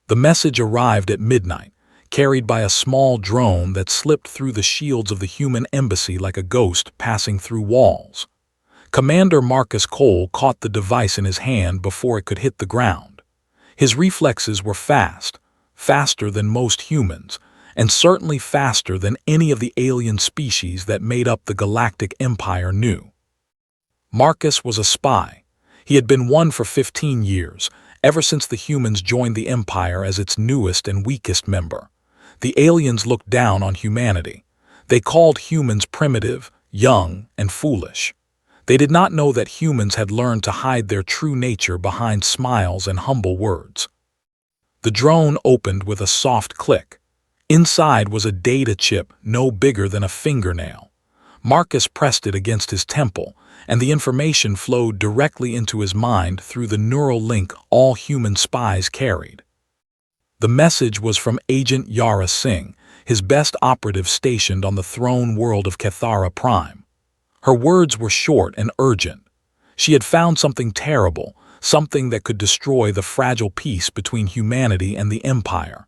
The message arrived at midnight, carried by a small drone that slipped through the shields of the human embassy like a ghost passing through walls. Commander Marcus Cole caught the device in his hand before it could hit the ground. His reflexes were fast, faster than most humans, and certainly faster than any of the alien species that made up the Galactic Empire knew. Marcus was a spy. He had been one for 15 years, ever since the humans joined the Empire as its newest and weakest member. The aliens looked down on humanity. They called humans primitive, young, and foolish. They did not know that humans had learned to hide their true nature behind smiles and humble words. The drone opened with a soft click. Inside was a data chip no bigger than a fingernail. Marcus pressed it against his temple, and the information flowed directly into his mind through the neural link all human spies carried. The message was from Agent Yara Singh, his best operative stationed on the throne world of Cathara Prime. Her words were short and urgent. She had found something terrible, something that could destroy the fragile peace between humanity and the Empire.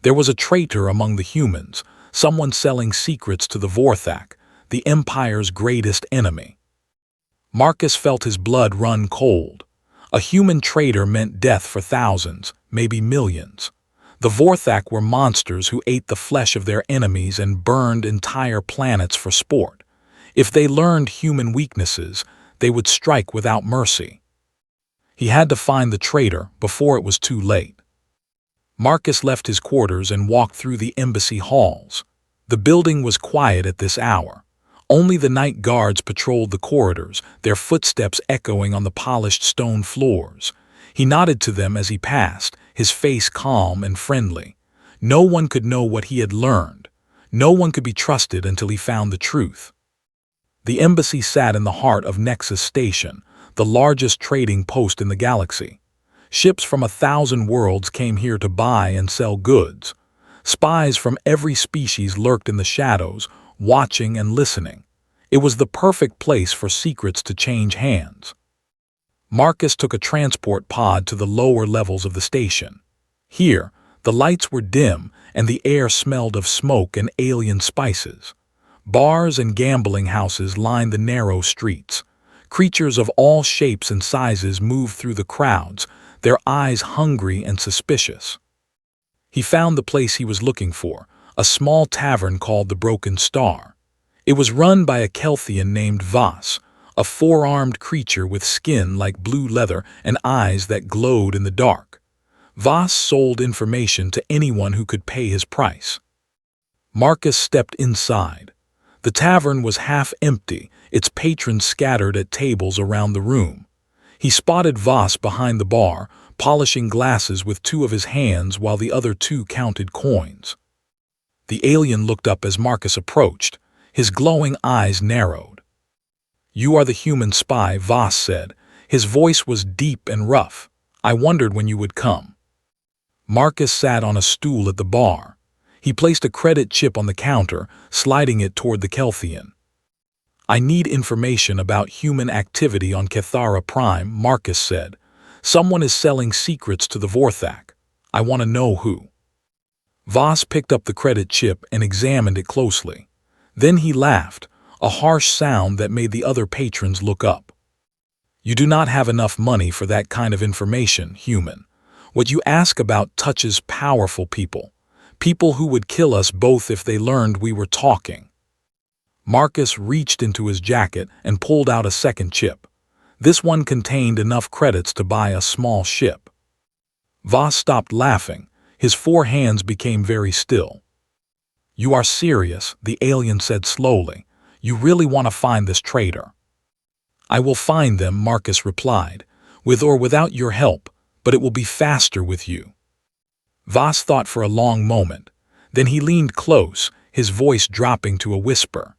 There was a traitor among the humans, someone selling secrets to the Vorthak, the Empire's greatest enemy. Marcus felt his blood run cold. A human traitor meant death for thousands, maybe millions. The Vorthak were monsters who ate the flesh of their enemies and burned entire planets for sport. If they learned human weaknesses, they would strike without mercy. He had to find the traitor before it was too late. Marcus left his quarters and walked through the embassy halls. The building was quiet at this hour. Only the night guards patrolled the corridors, their footsteps echoing on the polished stone floors. He nodded to them as he passed, his face calm and friendly. No one could know what he had learned. No one could be trusted until he found the truth. The embassy sat in the heart of Nexus Station, the largest trading post in the galaxy. Ships from 1,000 worlds came here to buy and sell goods. Spies from every species lurked in the shadows, watching and listening. It was the perfect place for secrets to change hands. Marcus took a transport pod to the lower levels of the station. Here, the lights were dim and the air smelled of smoke and alien spices. Bars and gambling houses lined the narrow streets. Creatures of all shapes and sizes moved through the crowds, their eyes hungry and suspicious. He found the place he was looking for, a small tavern called the Broken Star. It was run by a Kelthian named Voss, a four-armed creature with skin like blue leather and eyes that glowed in the dark. Voss sold information to anyone who could pay his price. Marcus stepped inside. The tavern was half empty, its patrons scattered at tables around the room. He spotted Voss behind the bar, polishing glasses with two of his hands while the other two counted coins. The alien looked up as Marcus approached. His glowing eyes narrowed. "You are the human spy," Voss said. His voice was deep and rough. "I wondered when you would come." Marcus sat on a stool at the bar. He placed a credit chip on the counter, sliding it toward the Kelthian. "I need information about human activity on Cathara Prime," Marcus said. "Someone is selling secrets to the Vorthak. I want to know who." Voss picked up the credit chip and examined it closely. Then he laughed, a harsh sound that made the other patrons look up. "You do not have enough money for that kind of information, human. What you ask about touches powerful people. People who would kill us both if they learned we were talking." Marcus reached into his jacket and pulled out a second chip. This one contained enough credits to buy a small ship. Voss stopped laughing. His four hands became very still. "You are serious," the alien said slowly. "You really want to find this traitor?" "I will find them," Marcus replied, "with or without your help, but it will be faster with you." Voss thought for a long moment. Then he leaned close, his voice dropping to a whisper.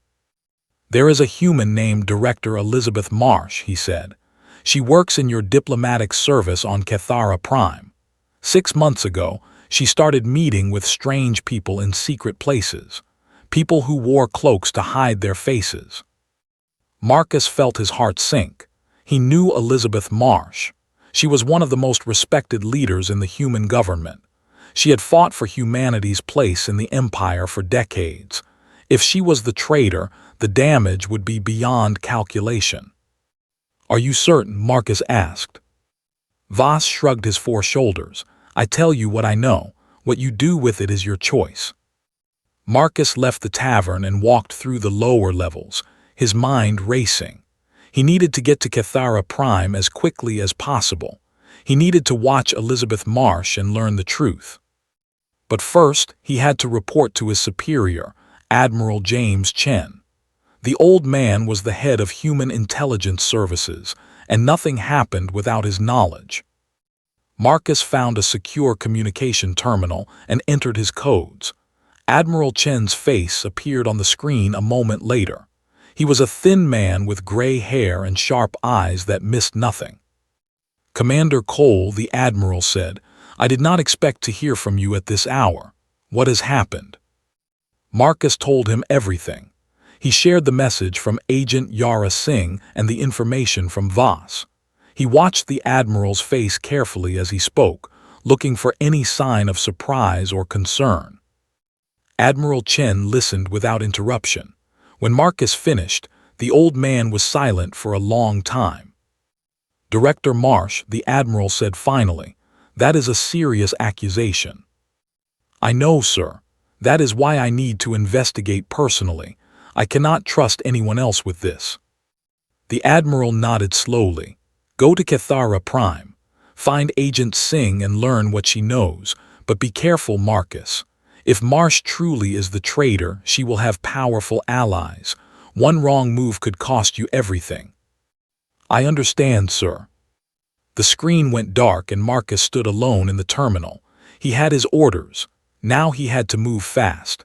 "There is a human named Director Elizabeth Marsh," he said. "She works in your diplomatic service on Cathara Prime. 6 months ago, she started meeting with strange people in secret places, people who wore cloaks to hide their faces." Marcus felt his heart sink. He knew Elizabeth Marsh. She was one of the most respected leaders in the human government. She had fought for humanity's place in the Empire for decades. If she was the traitor, the damage would be beyond calculation. "Are you certain?" Marcus asked. Voss shrugged his four shoulders. "I tell you what I know. What you do with it is your choice." Marcus left the tavern and walked through the lower levels, his mind racing. He needed to get to Cathara Prime as quickly as possible. He needed to watch Elizabeth Marsh and learn the truth. But first, he had to report to his superior, Admiral James Chen. The old man was the head of Human Intelligence Services, and nothing happened without his knowledge. Marcus found a secure communication terminal and entered his codes. Admiral Chen's face appeared on the screen a moment later. He was a thin man with gray hair and sharp eyes that missed nothing. "Commander Cole," the Admiral said, "I did not expect to hear from you at this hour. What has happened?" Marcus told him everything. He shared the message from Agent Yara Singh and the information from Voss. He watched the Admiral's face carefully as he spoke, looking for any sign of surprise or concern. Admiral Chen listened without interruption. When Marcus finished, the old man was silent for a long time. "Director Marsh," the Admiral said finally, "that is a serious accusation." "I know, sir. That is why I need to investigate personally. I cannot trust anyone else with this." The Admiral nodded slowly. "Go to Cathara Prime. Find Agent Singh and learn what she knows, but be careful, Marcus. If Marsh truly is the traitor, she will have powerful allies. One wrong move could cost you everything." "I understand, sir." The screen went dark and Marcus stood alone in the terminal. He had his orders. Now he had to move fast.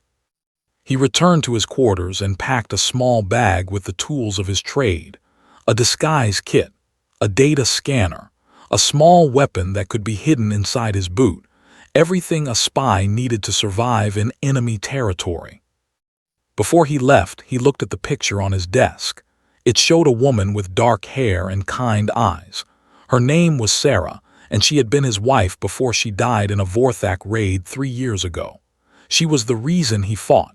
He returned to his quarters and packed a small bag with the tools of his trade: a disguise kit, a data scanner, a small weapon that could be hidden inside his boot, everything a spy needed to survive in enemy territory. Before he left, he looked at the picture on his desk. It showed a woman with dark hair and kind eyes. Her name was Sarah, and she had been his wife before she died in a Vorthak raid 3 years ago. She was the reason he fought.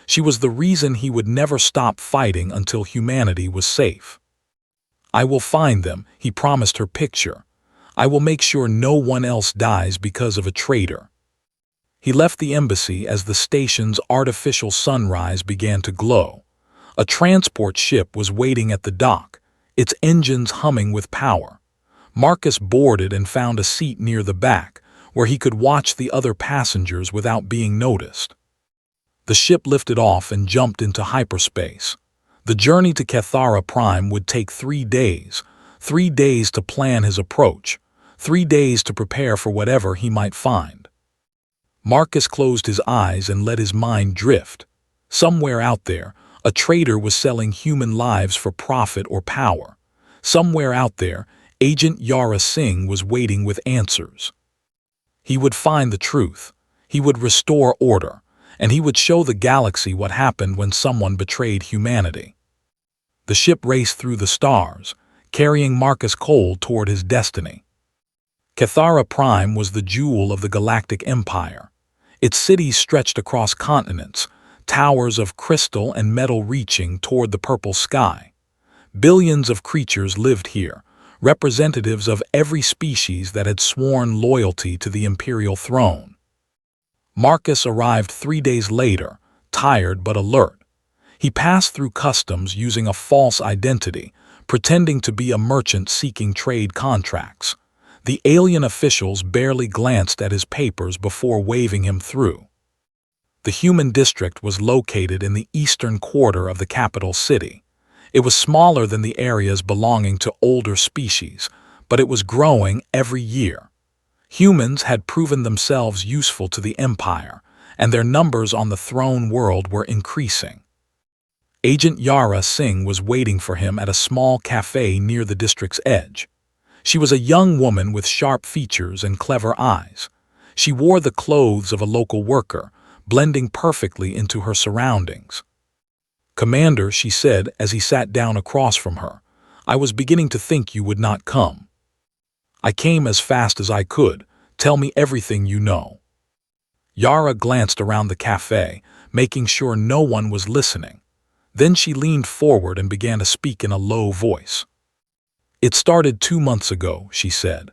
She was the reason he would never stop fighting until humanity was safe. "I will find them," he promised her picture. "I will make sure no one else dies because of a traitor." He left the embassy as the station's artificial sunrise began to glow. A transport ship was waiting at the dock, its engines humming with power. Marcus boarded and found a seat near the back, where he could watch the other passengers without being noticed. The ship lifted off and jumped into hyperspace. The journey to Cathara Prime would take 3 days, 3 days to plan his approach, 3 days to prepare for whatever he might find. Marcus closed his eyes and let his mind drift. Somewhere out there, a traitor was selling human lives for profit or power. Somewhere out there, Agent Yara Singh was waiting with answers. He would find the truth. He would restore order. And he would show the galaxy what happened when someone betrayed humanity. The ship raced through the stars, carrying Marcus Cole toward his destiny. Cathara Prime was the jewel of the Galactic Empire. Its cities stretched across continents, towers of crystal and metal reaching toward the purple sky. Billions of creatures lived here, representatives of every species that had sworn loyalty to the imperial throne. Marcus arrived 3 days later, tired but alert. He passed through customs using a false identity, pretending to be a merchant seeking trade contracts. The alien officials barely glanced at his papers before waving him through. The human district was located in the eastern quarter of the capital city. It was smaller than the areas belonging to older species, but it was growing every year. Humans had proven themselves useful to the Empire, and their numbers on the throne world were increasing. Agent Yara Singh was waiting for him at a small cafe near the district's edge. She was a young woman with sharp features and clever eyes. She wore the clothes of a local worker, blending perfectly into her surroundings. "Commander," she said as he sat down across from her, "I was beginning to think you would not come. I came as fast as I could. Tell me everything you know." Yara glanced around the cafe, making sure no one was listening. Then she leaned forward and began to speak in a low voice. "It started 2 months ago," she said.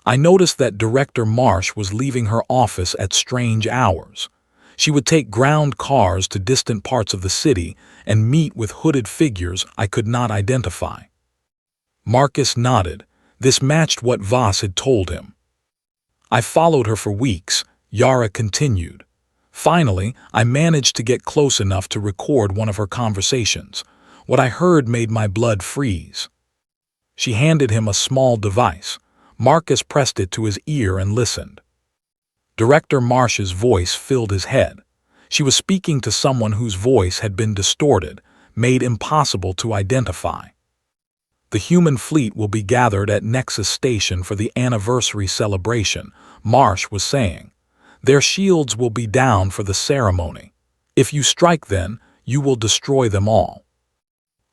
"I noticed that Director Marsh was leaving her office at strange hours. She would take ground cars to distant parts of the city and meet with hooded figures I could not identify." Marcus nodded. This matched what Voss had told him. "I followed her for weeks," Yara continued. "Finally, I managed to get close enough to record one of her conversations. What I heard made my blood freeze." She handed him a small device. Marcus pressed it to his ear and listened. Director Marsh's voice filled his head. She was speaking to someone whose voice had been distorted, made impossible to identify. "The human fleet will be gathered at Nexus Station for the anniversary celebration," Marsh was saying. "Their shields will be down for the ceremony. If you strike then, you will destroy them all."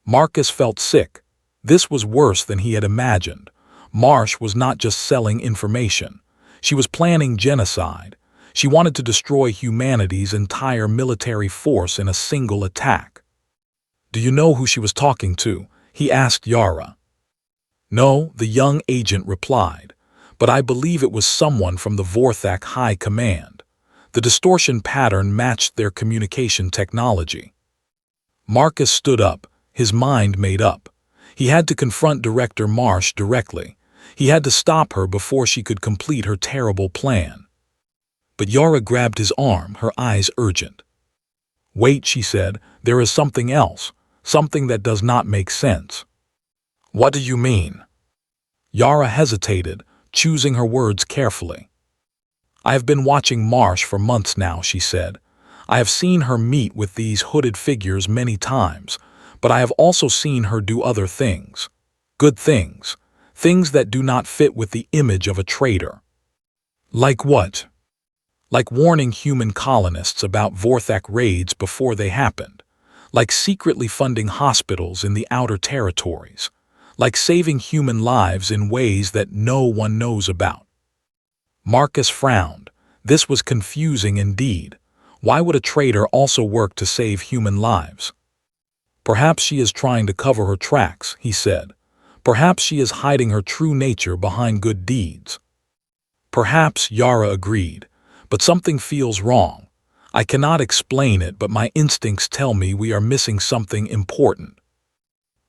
Marcus felt sick. This was worse than he had imagined. Marsh was not just selling information. She was planning genocide. She wanted to destroy humanity's entire military force in a single attack. "Do you know who she was talking to?" he asked Yara. "No," the young agent replied, "but I believe it was someone from the Vorthak High Command. The distortion pattern matched their communication technology." Marcus stood up, his mind made up. He had to confront Director Marsh directly. He had to stop her before she could complete her terrible plan. But Yara grabbed his arm, her eyes urgent. "Wait," she said, "there is something else, something that does not make sense." "What do you mean?" Yara hesitated, choosing her words carefully. "I have been watching Marsh for months now," she said. "I have seen her meet with these hooded figures many times, but I have also seen her do other things. Good things. Things that do not fit with the image of a traitor." "Like what?" "Like warning human colonists about Vorthak raids before they happened. Like secretly funding hospitals in the outer territories. Like saving human lives in ways that no one knows about." Marcus frowned. This was confusing indeed. Why would a traitor also work to save human lives? "Perhaps she is trying to cover her tracks," he said. "Perhaps she is hiding her true nature behind good deeds." "Perhaps," Yara agreed, "but something feels wrong. I cannot explain it, but my instincts tell me we are missing something important."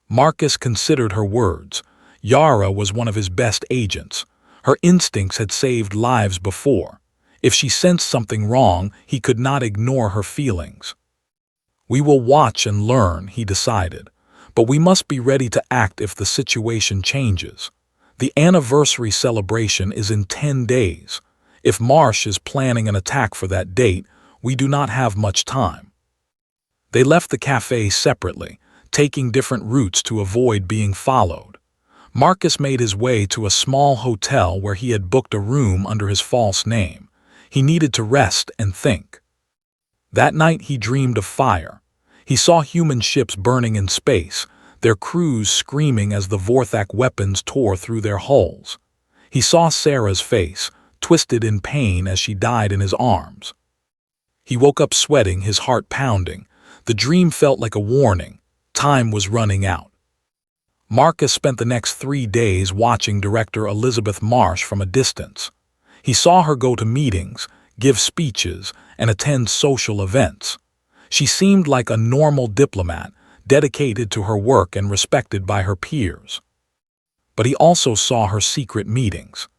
Marcus considered her words. Yara was one of his best agents. Her instincts had saved lives before. If she sensed something wrong, he could not ignore her feelings. "We will watch and learn," he decided. "But we must be ready to act if the situation changes. The anniversary celebration is in 10 days. If Marsh is planning an attack for that date, we do not have much time." They left the cafe separately, taking different routes to avoid being followed. Marcus made his way to a small hotel where he had booked a room under his false name. He needed to rest and think. That night he dreamed of fire. He saw human ships burning in space, their crews screaming as the Vorthak weapons tore through their hulls. He saw Sarah's face, twisted in pain as she died in his arms. He woke up sweating, his heart pounding. The dream felt like a warning. Time was running out. Marcus spent the next 3 days watching Director Elizabeth Marsh from a distance. He saw her go to meetings, give speeches, and attend social events. She seemed like a normal diplomat, dedicated to her work and respected by her peers. But he also saw her secret meetings.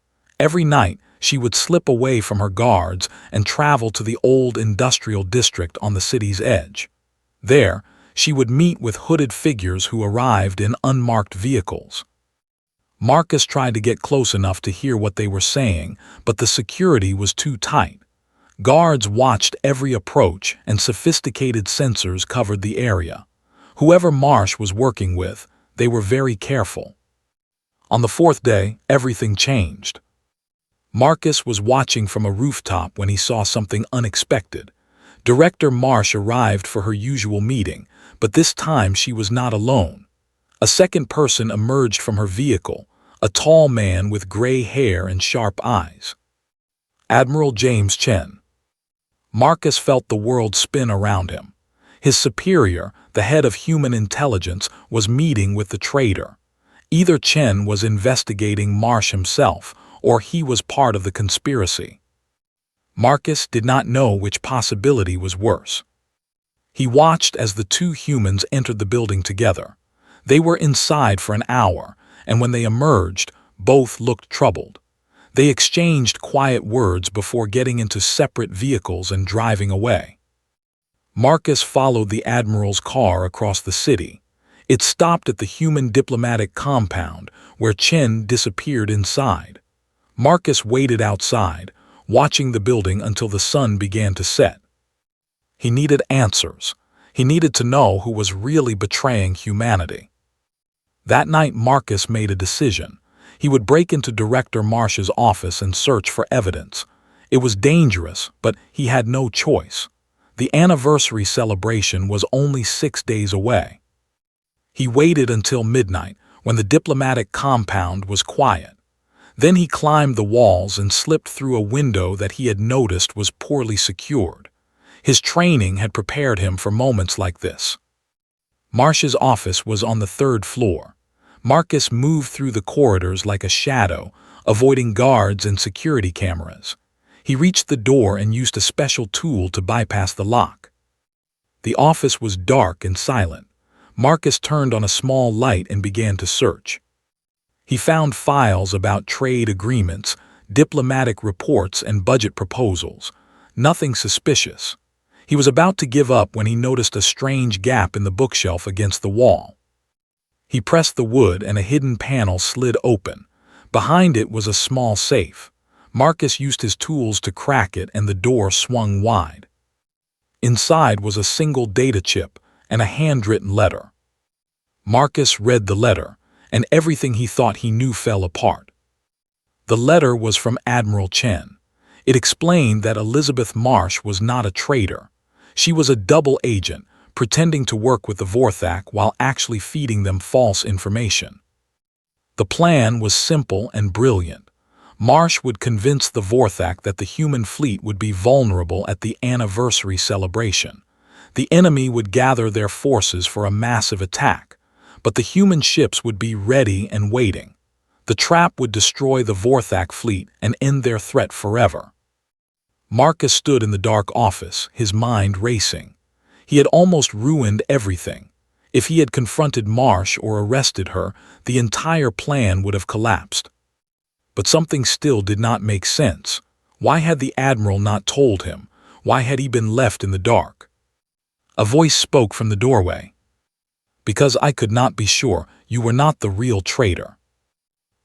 Every night, she would slip away from her guards and travel to the old industrial district on the city's edge. There, she would meet with hooded figures who arrived in unmarked vehicles. Marcus tried to get close enough to hear what they were saying, but the security was too tight. Guards watched every approach, and sophisticated sensors covered the area. Whoever Marsh was working with, they were very careful. On the 4th day, everything changed. Marcus was watching from a rooftop when he saw something unexpected. Director Marsh arrived for her usual meeting, but this time she was not alone. A second person emerged from her vehicle, a tall man with gray hair and sharp eyes. Admiral James Chen. Marcus felt the world spin around him. His superior, the head of human intelligence, was meeting with the traitor. Either Chen was investigating Marsh himself, or he was part of the conspiracy. Marcus did not know which possibility was worse. He watched as the two humans entered the building together. They were inside for an hour, and when they emerged, both looked troubled. They exchanged quiet words before getting into separate vehicles and driving away. Marcus followed the Admiral's car across the city. It stopped at the human diplomatic compound, where Chen disappeared inside. Marcus waited outside, watching the building until the sun began to set. He needed answers. He needed to know who was really betraying humanity. That night, Marcus made a decision. He would break into Director Marsh's office and search for evidence. It was dangerous, but he had no choice. The anniversary celebration was only 6 days away. He waited until midnight, when the diplomatic compound was quiet. Then he climbed the walls and slipped through a window that he had noticed was poorly secured. His training had prepared him for moments like this. Marsh's office was on the 3rd floor. Marcus moved through the corridors like a shadow, avoiding guards and security cameras. He reached the door and used a special tool to bypass the lock. The office was dark and silent. Marcus turned on a small light and began to search. He found files about trade agreements, diplomatic reports, and budget proposals. Nothing suspicious. He was about to give up when he noticed a strange gap in the bookshelf against the wall. He pressed the wood and a hidden panel slid open. Behind it was a small safe. Marcus used his tools to crack it and the door swung wide. Inside was a single data chip and a handwritten letter. Marcus read the letter, and everything he thought he knew fell apart. The letter was from Admiral Chen. It explained that Elizabeth Marsh was not a traitor. She was a double agent, pretending to work with the Vorthak while actually feeding them false information. The plan was simple and brilliant. Marsh would convince the Vorthak that the human fleet would be vulnerable at the anniversary celebration. The enemy would gather their forces for a massive attack, but the human ships would be ready and waiting. The trap would destroy the Vorthak fleet and end their threat forever. Marcus stood in the dark office, his mind racing. He had almost ruined everything. If he had confronted Marsh or arrested her, the entire plan would have collapsed. But something still did not make sense. Why had the Admiral not told him? Why had he been left in the dark? A voice spoke from the doorway. "Because I could not be sure you were not the real traitor."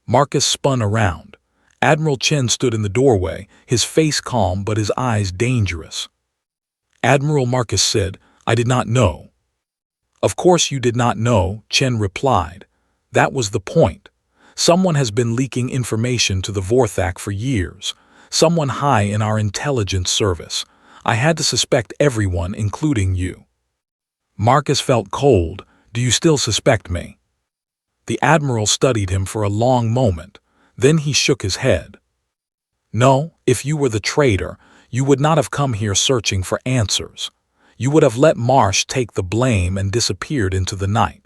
Marcus spun around. Admiral Chen stood in the doorway, his face calm but his eyes dangerous. "Admiral," Marcus said, "I did not know." "Of course you did not know," Chen replied. "That was the point. Someone has been leaking information to the Vorthak for years. Someone high in our intelligence service. I had to suspect everyone, including you." Marcus felt cold. "Do you still suspect me?" The Admiral studied him for a long moment. Then he shook his head. "No, if you were the traitor, you would not have come here searching for answers. You would have let Marsh take the blame and disappeared into the night."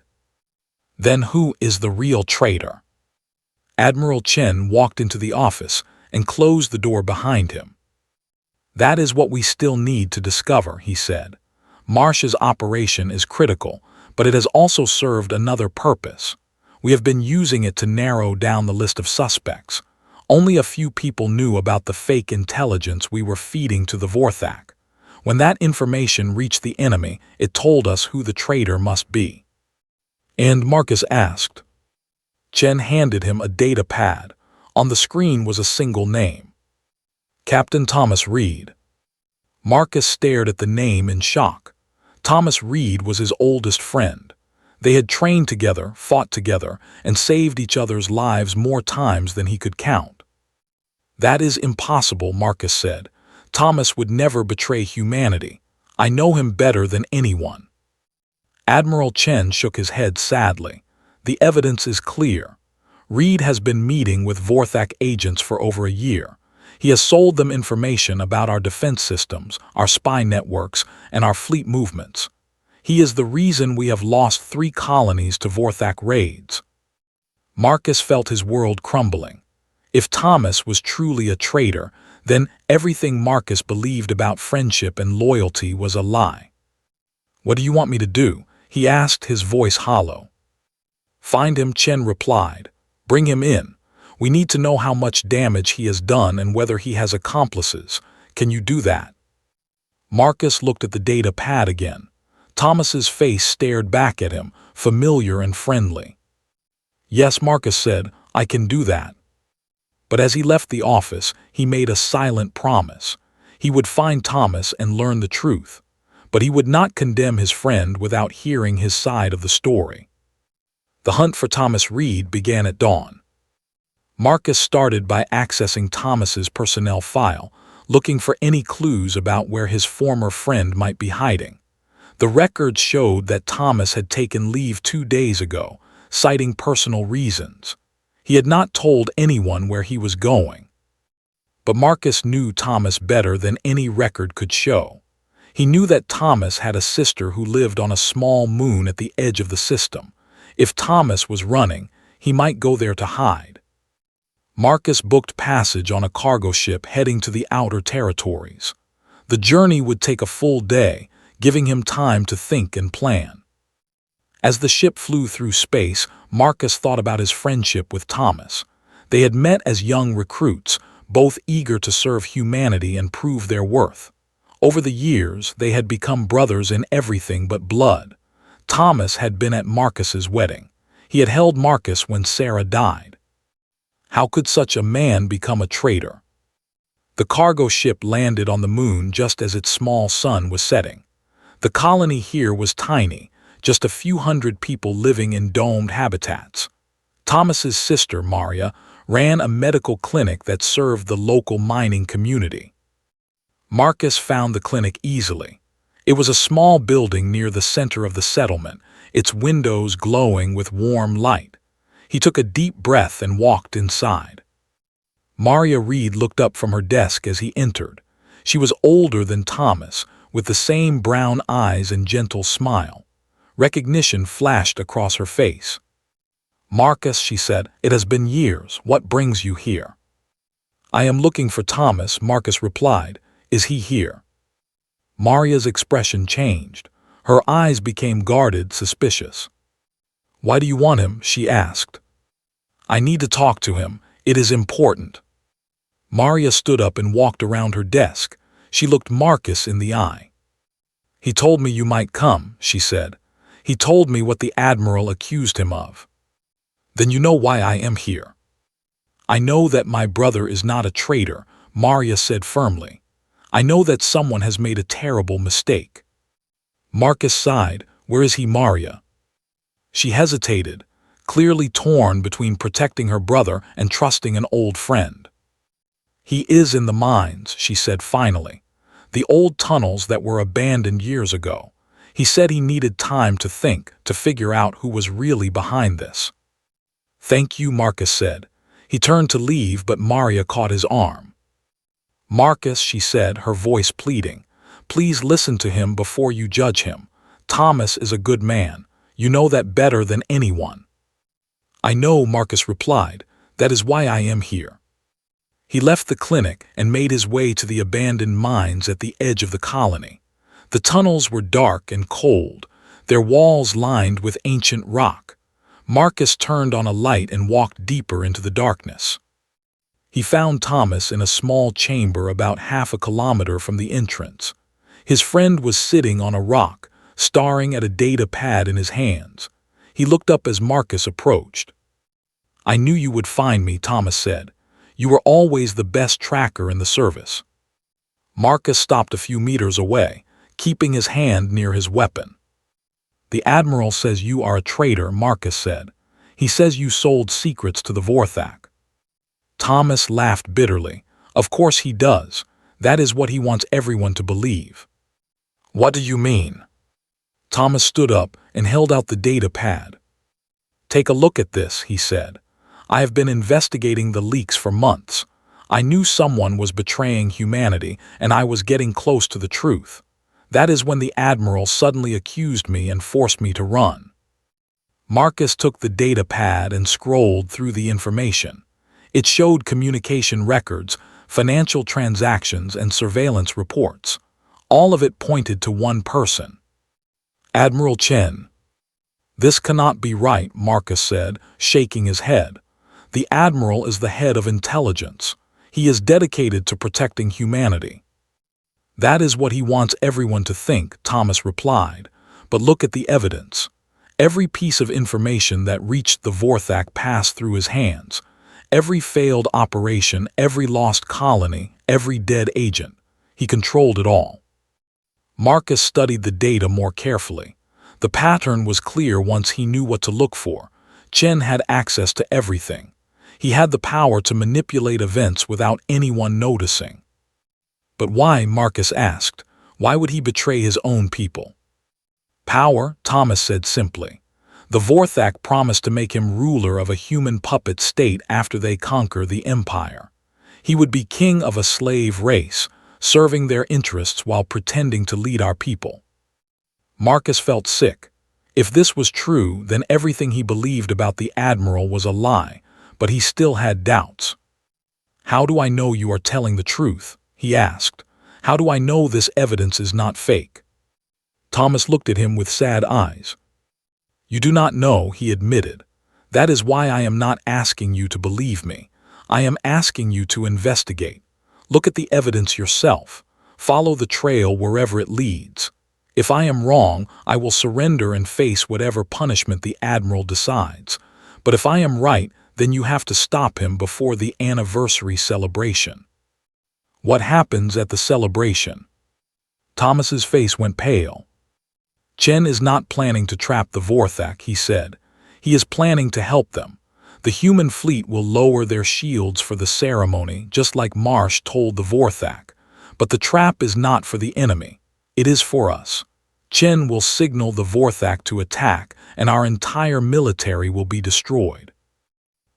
"Then who is the real traitor?" Admiral Chen walked into the office and closed the door behind him. "That is what we still need to discover," he said. "Marsh's operation is critical, but it has also served another purpose. We have been using it to narrow down the list of suspects. Only a few people knew about the fake intelligence we were feeding to the Vorthak. When that information reached the enemy, it told us who the traitor must be." And Marcus asked. Chen handed him a data pad. On the screen was a single name. Captain Thomas Reed. Marcus stared at the name in shock. Thomas Reed was his oldest friend. They had trained together, fought together, and saved each other's lives more times than he could count. "That is impossible," Marcus said. "Thomas would never betray humanity. I know him better than anyone." Admiral Chen shook his head sadly. "The evidence is clear. Reed has been meeting with Vorthak agents for over a year. He has sold them information about our defense systems, our spy networks, and our fleet movements. He is the reason we have lost 3 colonies to Vorthak raids." Marcus felt his world crumbling. If Thomas was truly a traitor, then everything Marcus believed about friendship and loyalty was a lie. "What do you want me to do?" he asked, his voice hollow. "Find him," Chen replied. "Bring him in. We need to know how much damage he has done and whether he has accomplices. Can you do that?" Marcus looked at the data pad again. Thomas's face stared back at him, familiar and friendly. "Yes," Marcus said, "I can do that." But as he left the office, he made a silent promise. He would find Thomas and learn the truth, but he would not condemn his friend without hearing his side of the story. The hunt for Thomas Reed began at dawn. Marcus started by accessing Thomas's personnel file, looking for any clues about where his former friend might be hiding. The records showed that Thomas had taken leave 2 days ago, citing personal reasons. He had not told anyone where he was going. But Marcus knew Thomas better than any record could show. He knew that Thomas had a sister who lived on a small moon at the edge of the system. If Thomas was running, he might go there to hide. Marcus booked passage on a cargo ship heading to the outer territories. The journey would take a full day, giving him time to think and plan. As the ship flew through space, Marcus thought about his friendship with Thomas. They had met as young recruits, both eager to serve humanity and prove their worth. Over the years, they had become brothers in everything but blood. Thomas had been at Marcus's wedding. He had held Marcus when Sarah died. How could such a man become a traitor? The cargo ship landed on the moon just as its small sun was setting. The colony here was tiny, just a few hundred people living in domed habitats. Thomas's sister, Maria, ran a medical clinic that served the local mining community. Marcus found the clinic easily. It was a small building near the center of the settlement, its windows glowing with warm light. He took a deep breath and walked inside. Maria Reed looked up from her desk as he entered. She was older than Thomas, with the same brown eyes and gentle smile. Recognition flashed across her face. "Marcus," she said, "it has been years. What brings you here?" "I am looking for Thomas," Marcus replied. "Is he here?" Maria's expression changed. Her eyes became guarded, suspicious. "Why do you want him?" she asked. "I need to talk to him. It is important." Maria stood up and walked around her desk. She looked Marcus in the eye. "He told me you might come," she said. "He told me what the Admiral accused him of." "Then you know why I am here." "I know that my brother is not a traitor," Maria said firmly. "I know that someone has made a terrible mistake." Marcus sighed. "Where is he, Maria?" She hesitated, clearly torn between protecting her brother and trusting an old friend. "He is in the mines," she said finally. "The old tunnels that were abandoned years ago. He said he needed time to think, to figure out who was really behind this." "Thank you," Marcus said. He turned to leave, but Maria caught his arm. "Marcus," she said, her voice pleading, "please listen to him before you judge him. Thomas is a good man. You know that better than anyone." "I know," Marcus replied. "That is why I am here." He left the clinic and made his way to the abandoned mines at the edge of the colony. The tunnels were dark and cold, their walls lined with ancient rock. Marcus turned on a light and walked deeper into the darkness. He found Thomas in a small chamber about half a kilometer from the entrance. His friend was sitting on a rock, staring at a data pad in his hands. He looked up as Marcus approached. "I knew you would find me," Thomas said. "You were always the best tracker in the service." Marcus stopped a few meters away, keeping his hand near his weapon. "The Admiral says you are a traitor," Marcus said. "He says you sold secrets to the Vorthak." Thomas laughed bitterly. "Of course he does. That is what he wants everyone to believe." "What do you mean?" Thomas stood up and held out the data pad. "Take a look at this," he said. "I have been investigating the leaks for months. I knew someone was betraying humanity, and I was getting close to the truth. That is when the Admiral suddenly accused me and forced me to run. Marcus took the data pad and scrolled through the information. It showed communication records, financial transactions, and surveillance reports. All of it pointed to one person. Admiral Chen. This cannot be right, Marcus said, shaking his head. The Admiral is the head of intelligence. He is dedicated to protecting humanity. That is what he wants everyone to think, Thomas replied. But look at the evidence. Every piece of information that reached the Vorthak passed through his hands. Every failed operation, every lost colony, every dead agent. He controlled it all. Marcus studied the data more carefully. The pattern was clear once he knew what to look for. Chen had access to everything. He had the power to manipulate events without anyone noticing. But why, Marcus asked. Why would he betray his own people? Power, Thomas said simply. The Vorthak promised to make him ruler of a human puppet state after they conquer the Empire. He would be king of a slave race, serving their interests while pretending to lead our people. Marcus felt sick. If this was true, then everything he believed about the Admiral was a lie, but he still had doubts. How do I know you are telling the truth? He asked. How do I know this evidence is not fake? Thomas looked at him with sad eyes. You do not know, he admitted. That is why I am not asking you to believe me. I am asking you to investigate. Look at the evidence yourself. Follow the trail wherever it leads. If I am wrong, I will surrender and face whatever punishment the Admiral decides. But if I am right, then you have to stop him before the anniversary celebration. What happens at the celebration? Thomas's face went pale. Chen is not planning to trap the Vorthak, he said. He is planning to help them. The human fleet will lower their shields for the ceremony, just like Marsh told the Vorthak. But the trap is not for the enemy. It is for us. Chen will signal the Vorthak to attack, and our entire military will be destroyed.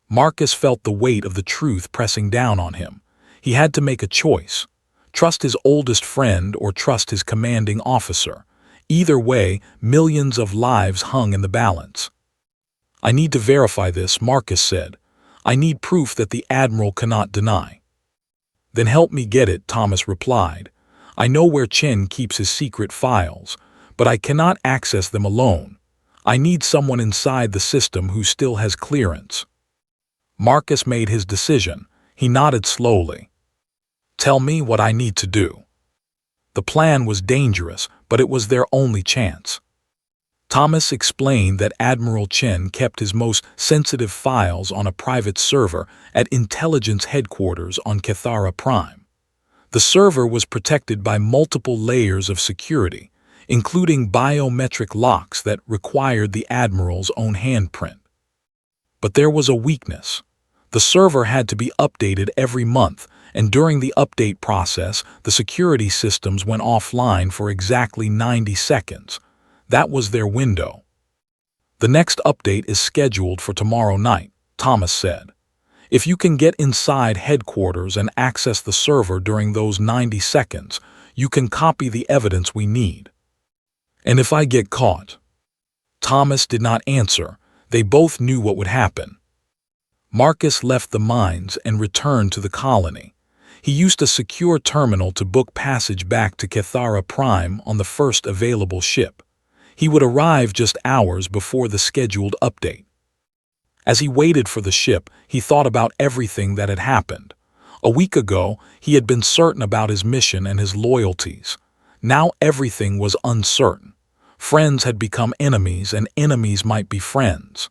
Marcus felt the weight of the truth pressing down on him. He had to make a choice. Trust his oldest friend or trust his commanding officer. Either way, millions of lives hung in the balance. I need to verify this, Marcus said. I need proof that the Admiral cannot deny. Then help me get it, Thomas replied. I know where Chen keeps his secret files, but I cannot access them alone. I need someone inside the system who still has clearance. Marcus made his decision. He nodded slowly. Tell me what I need to do. The plan was dangerous, but it was their only chance. Thomas explained that Admiral Chen kept his most sensitive files on a private server at Intelligence Headquarters on Cathara Prime. The server was protected by multiple layers of security, including biometric locks that required the Admiral's own handprint. But there was a weakness. The server had to be updated every month, and during the update process, the security systems went offline for exactly 90 seconds. That was their window. The next update is scheduled for tomorrow night, Thomas said. If you can get inside headquarters and access the server during those 90 seconds, you can copy the evidence we need. And if I get caught? Thomas did not answer. They both knew what would happen. Marcus left the mines and returned to the colony. He used a secure terminal to book passage back to Cathara Prime on the first available ship. He would arrive just hours before the scheduled update. As he waited for the ship, he thought about everything that had happened. A week ago, he had been certain about his mission and his loyalties. Now everything was uncertain. Friends had become enemies, and enemies might be friends.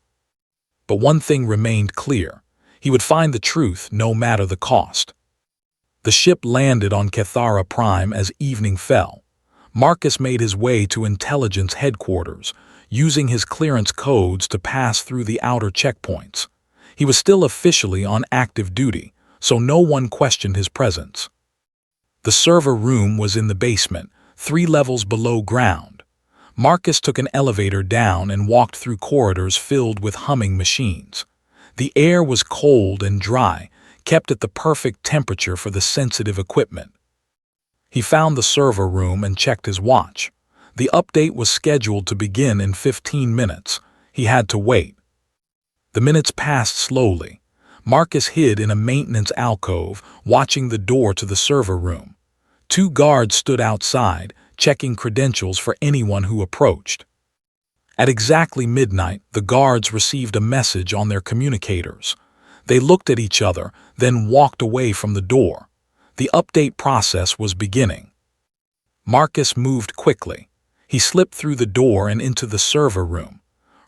But one thing remained clear. He would find the truth no matter the cost. The ship landed on Cathara Prime as evening fell. Marcus made his way to Intelligence Headquarters, using his clearance codes to pass through the outer checkpoints. He was still officially on active duty, so no one questioned his presence. The server room was in the basement, 3 levels below ground. Marcus took an elevator down and walked through corridors filled with humming machines. The air was cold and dry, kept at the perfect temperature for the sensitive equipment. He found the server room and checked his watch. The update was scheduled to begin in 15 minutes. He had to wait. The minutes passed slowly. Marcus hid in a maintenance alcove, watching the door to the server room. 2 guards stood outside, checking credentials for anyone who approached. At exactly midnight, the guards received a message on their communicators. They looked at each other, then walked away from the door. The update process was beginning. Marcus moved quickly. He slipped through the door and into the server room.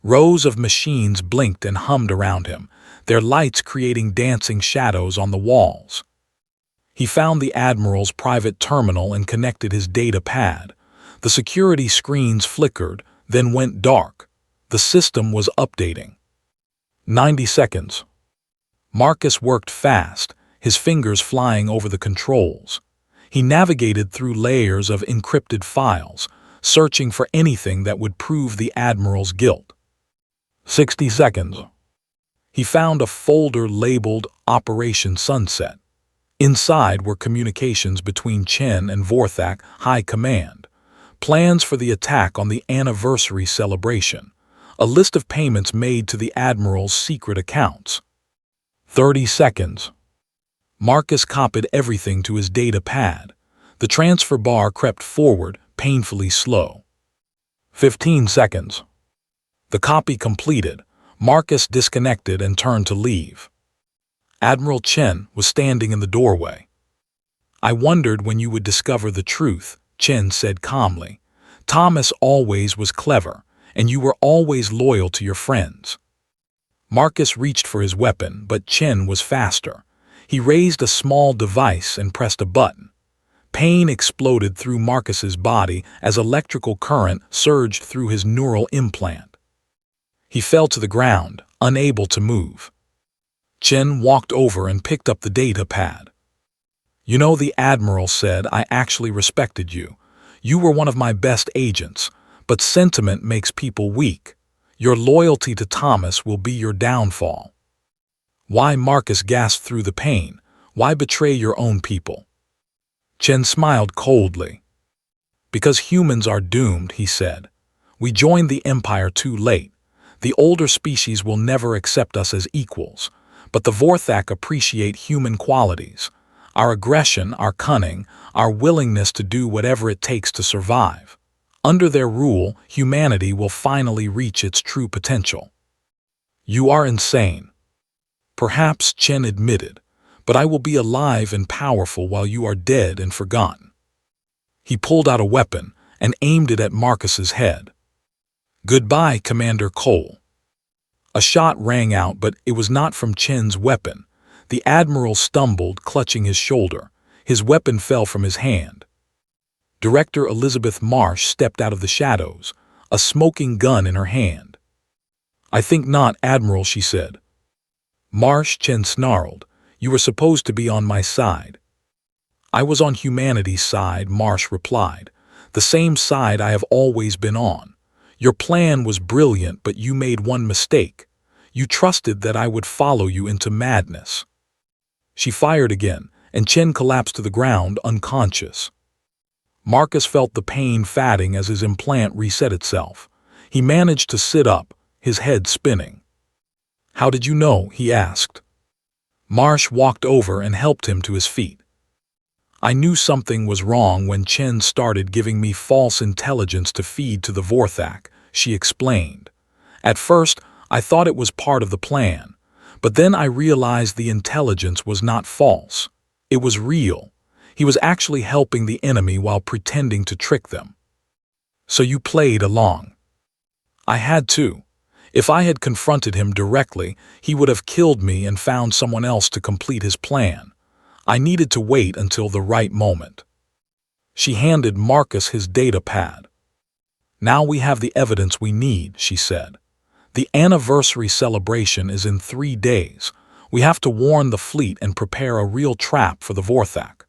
Rows of machines blinked and hummed around him, their lights creating dancing shadows on the walls. He found the Admiral's private terminal and connected his data pad. The security screens flickered, then went dark. The system was updating. 90 seconds. Marcus worked fast, his fingers flying over the controls. He navigated through layers of encrypted files, searching for anything that would prove the Admiral's guilt. 60 seconds. He found a folder labeled Operation Sunset. Inside were communications between Chen and Vorthak High Command, plans for the attack on the anniversary celebration, a list of payments made to the Admiral's secret accounts. 30 seconds. Marcus copied everything to his data pad. The transfer bar crept forward, painfully slow. 15 seconds. The copy completed. Marcus disconnected and turned to leave. Admiral Chen was standing in the doorway. "I wondered when you would discover the truth," Chen said calmly. "Thomas always was clever, and you were always loyal to your friends." Marcus reached for his weapon, but Chen was faster. He raised a small device and pressed a button. Pain exploded through Marcus's body as electrical current surged through his neural implant. He fell to the ground, unable to move. Chen walked over and picked up the data pad. "You know, the Admiral said I actually respected you. You were one of my best agents, but sentiment makes people weak. Your loyalty to Thomas will be your downfall." "Why?" Marcus gasped through the pain. "Why betray your own people?" Chen smiled coldly. "Because humans are doomed," he said. "We joined the Empire too late. The older species will never accept us as equals, but the Vorthak appreciate human qualities. Our aggression, our cunning, our willingness to do whatever it takes to survive. Under their rule, humanity will finally reach its true potential." "You are insane." "Perhaps," Chen admitted, "but I will be alive and powerful while you are dead and forgotten." He pulled out a weapon and aimed it at Marcus's head. "Goodbye, Commander Cole." A shot rang out, but it was not from Chen's weapon. The Admiral stumbled, clutching his shoulder. His weapon fell from his hand. Director Elizabeth Marsh stepped out of the shadows, a smoking gun in her hand. "I think not, Admiral," she said. "Marsh," Chen snarled, "you were supposed to be on my side." "I was on humanity's side," Marsh replied. "The same side I have always been on. Your plan was brilliant, but you made one mistake. You trusted that I would follow you into madness." She fired again, and Chen collapsed to the ground, unconscious. Marcus felt the pain fading as his implant reset itself. He managed to sit up, his head spinning. "How did you know?" he asked. Marsh walked over and helped him to his feet. "I knew something was wrong when Chen started giving me false intelligence to feed to the Vorthak," she explained. "At first, I thought it was part of the plan, but then I realized the intelligence was not false. It was real. He was actually helping the enemy while pretending to trick them." "So you played along?" "I had to. If I had confronted him directly, he would have killed me and found someone else to complete his plan. I needed to wait until the right moment." She handed Marcus his data pad. "Now we have the evidence we need," she said. "The anniversary celebration is in 3 days. We have to warn the fleet and prepare a real trap for the Vorthak."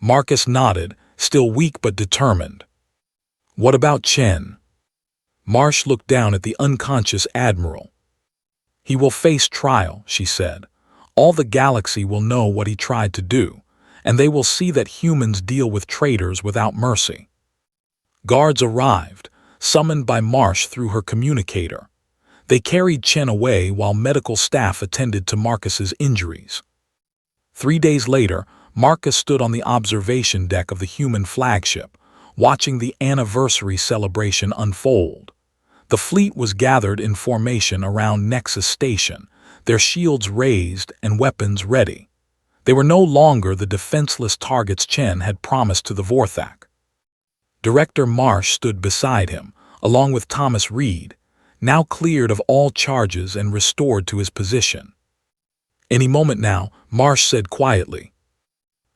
Marcus nodded, still weak but determined. "What about Chen?" Marsh looked down at the unconscious Admiral. "He will face trial," she said. All the galaxy will know what he tried to do, and they will see that humans deal with traitors without mercy. Guards arrived, summoned by Marsh through her communicator. They carried Chen away while medical staff attended to Marcus's injuries. 3 days later, Marcus stood on the observation deck of the human flagship, watching the anniversary celebration unfold. The fleet was gathered in formation around Nexus Station, their shields raised and weapons ready. They were no longer the defenseless targets Chen had promised to the Vorthak. Director Marsh stood beside him, along with Thomas Reed, now cleared of all charges and restored to his position. "Any moment now," Marsh said quietly.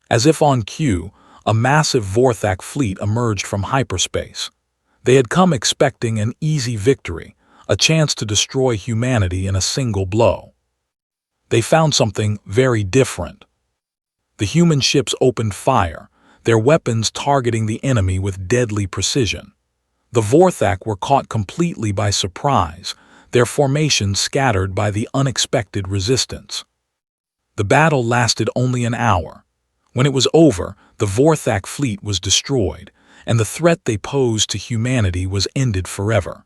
As if on cue, a massive Vorthak fleet emerged from hyperspace. They had come expecting an easy victory, a chance to destroy humanity in a single blow. They found something very different. The human ships opened fire, their weapons targeting the enemy with deadly precision. The Vorthak were caught completely by surprise, their formations scattered by the unexpected resistance. The battle lasted only an hour. When it was over, the Vorthak fleet was destroyed, and the threat they posed to humanity was ended forever.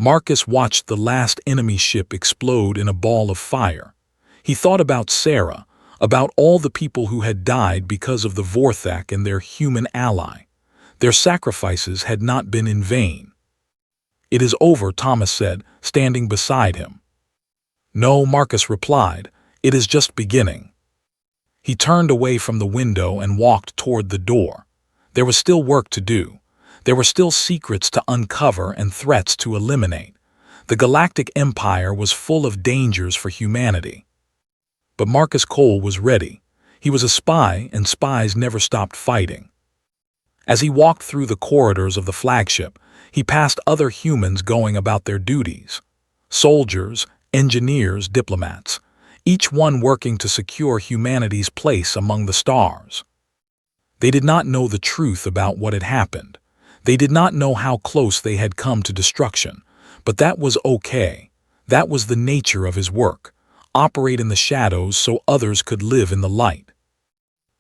Marcus watched the last enemy ship explode in a ball of fire. He thought about Sarah, about all the people who had died because of the Vorthak and their human ally. Their sacrifices had not been in vain. "It is over," Thomas said, standing beside him. "No," Marcus replied, "it is just beginning." He turned away from the window and walked toward the door. There was still work to do. There were still secrets to uncover and threats to eliminate. The Galactic Empire was full of dangers for humanity. But Marcus Cole was ready. He was a spy, and spies never stopped fighting. As he walked through the corridors of the flagship, he passed other humans going about their duties. Soldiers, engineers, diplomats, each one working to secure humanity's place among the stars. They did not know the truth about what had happened. They did not know how close they had come to destruction, but that was okay. That was the nature of his work. Operate in the shadows so others could live in the light.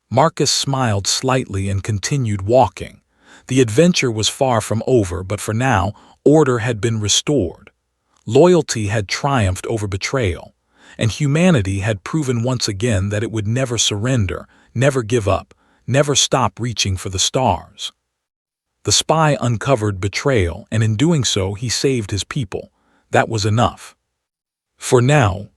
Marcus smiled slightly and continued walking. The adventure was far from over, but for now, order had been restored. Loyalty had triumphed over betrayal, and humanity had proven once again that it would never surrender, never give up, never stop reaching for the stars. The spy uncovered betrayal, and in doing so he saved his people. That was enough. For now,